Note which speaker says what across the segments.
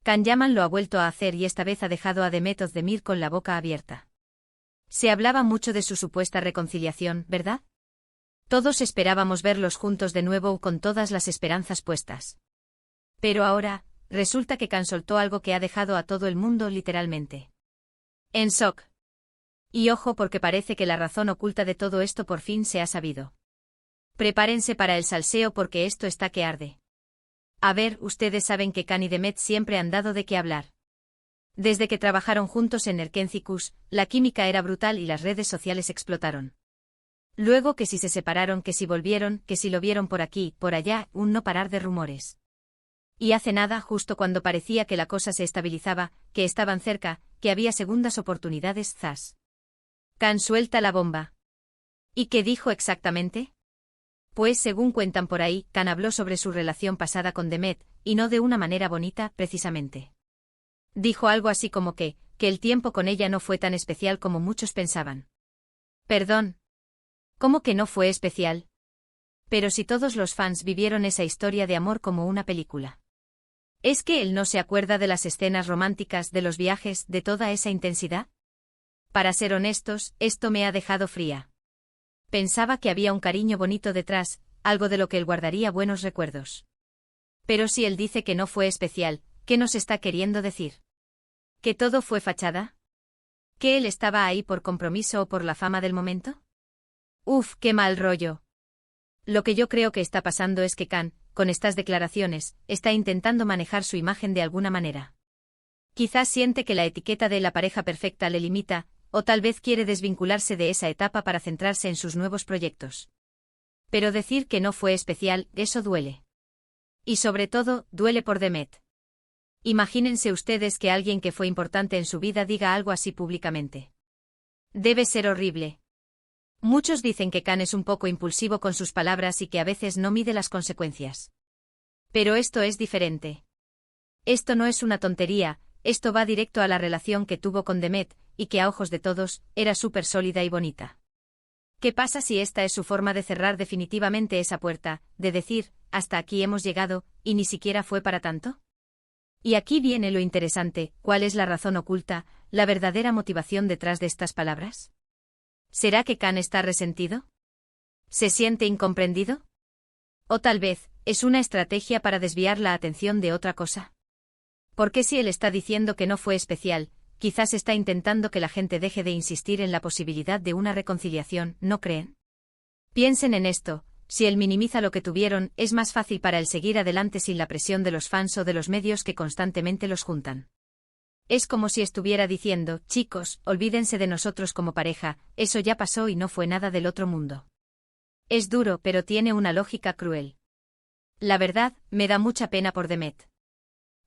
Speaker 1: Can Yaman lo ha vuelto a hacer y esta vez ha dejado a Demet Özdemir con la boca abierta. Se hablaba mucho de su supuesta reconciliación, ¿verdad? Todos esperábamos verlos juntos de nuevo con todas las esperanzas puestas. Pero ahora, resulta que Can soltó algo que ha dejado a todo el mundo literalmente en shock. Y ojo porque parece que la razón oculta de todo esto por fin se ha sabido. Prepárense para el salseo porque esto está que arde. A ver, ustedes saben que Can y Demet siempre han dado de qué hablar. Desde que trabajaron juntos en Erkencicus, la química era brutal y las redes sociales explotaron. Luego que si se separaron, que si volvieron, que si lo vieron por aquí, por allá, un no parar de rumores. Y hace nada, justo cuando parecía que la cosa se estabilizaba, que estaban cerca, que había segundas oportunidades, ¡zas! Can suelta la bomba. ¿Y qué dijo exactamente? Pues según cuentan por ahí, Can habló sobre su relación pasada con Demet, y no de una manera bonita, precisamente. Dijo algo así como que el tiempo con ella no fue tan especial como muchos pensaban. Perdón. ¿Cómo que no fue especial? Pero si todos los fans vivieron esa historia de amor como una película. ¿Es que él no se acuerda de las escenas románticas, de los viajes, de toda esa intensidad? Para ser honestos, esto me ha dejado fría. Pensaba que había un cariño bonito detrás, algo de lo que él guardaría buenos recuerdos. Pero si él dice que no fue especial, ¿qué nos está queriendo decir? ¿Que todo fue fachada? ¿Que él estaba ahí por compromiso o por la fama del momento? Uf, qué mal rollo. Lo que yo creo que está pasando es que Can, con estas declaraciones, está intentando manejar su imagen de alguna manera. Quizás siente que la etiqueta de la pareja perfecta le limita, o tal vez quiere desvincularse de esa etapa para centrarse en sus nuevos proyectos. Pero decir que no fue especial, eso duele. Y sobre todo, duele por Demet. Imagínense ustedes que alguien que fue importante en su vida diga algo así públicamente. Debe ser horrible. Muchos dicen que Can es un poco impulsivo con sus palabras y que a veces no mide las consecuencias. Pero esto es diferente. Esto no es una tontería, esto va directo a la relación que tuvo con Demet, y que a ojos de todos, era súper sólida y bonita. ¿Qué pasa si esta es su forma de cerrar definitivamente esa puerta, de decir, hasta aquí hemos llegado, y ni siquiera fue para tanto? Y aquí viene lo interesante, ¿cuál es la razón oculta, la verdadera motivación detrás de estas palabras? ¿Será que Can está resentido? ¿Se siente incomprendido? O tal vez, es una estrategia para desviar la atención de otra cosa. Porque si él está diciendo que no fue especial, quizás está intentando que la gente deje de insistir en la posibilidad de una reconciliación, ¿no creen? Piensen en esto, si él minimiza lo que tuvieron, es más fácil para él seguir adelante sin la presión de los fans o de los medios que constantemente los juntan. Es como si estuviera diciendo, chicos, olvídense de nosotros como pareja, eso ya pasó y no fue nada del otro mundo. Es duro, pero tiene una lógica cruel. La verdad, me da mucha pena por Demet.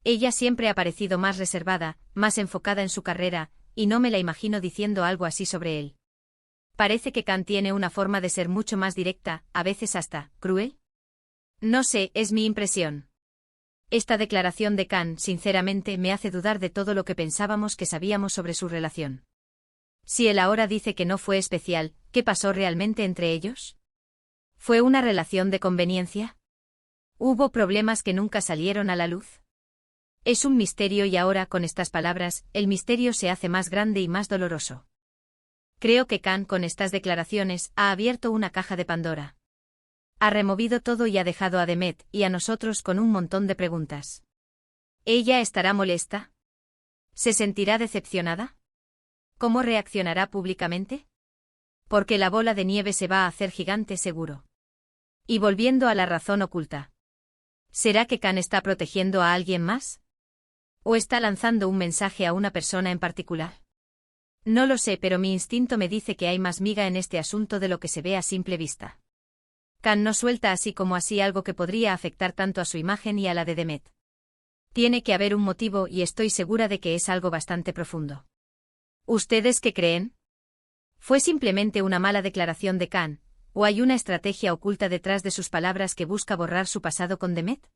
Speaker 1: Ella siempre ha parecido más reservada, más enfocada en su carrera, y no me la imagino diciendo algo así sobre él. Parece que Can tiene una forma de ser mucho más directa, a veces hasta cruel. No sé, es mi impresión. Esta declaración de Can, sinceramente, me hace dudar de todo lo que pensábamos que sabíamos sobre su relación. Si él ahora dice que no fue especial, ¿qué pasó realmente entre ellos? ¿Fue una relación de conveniencia? ¿Hubo problemas que nunca salieron a la luz? Es un misterio y ahora, con estas palabras, el misterio se hace más grande y más doloroso. Creo que Can, con estas declaraciones, ha abierto una caja de Pandora. Ha removido todo y ha dejado a Demet y a nosotros con un montón de preguntas. ¿Ella estará molesta? ¿Se sentirá decepcionada? ¿Cómo reaccionará públicamente? Porque la bola de nieve se va a hacer gigante seguro. Y volviendo a la razón oculta. ¿Será que Can está protegiendo a alguien más? ¿O está lanzando un mensaje a una persona en particular? No lo sé, pero mi instinto me dice que hay más miga en este asunto de lo que se ve a simple vista. Can no suelta así como así algo que podría afectar tanto a su imagen y a la de Demet. Tiene que haber un motivo y estoy segura de que es algo bastante profundo. ¿Ustedes qué creen? ¿Fue simplemente una mala declaración de Can, o hay una estrategia oculta detrás de sus palabras que busca borrar su pasado con Demet?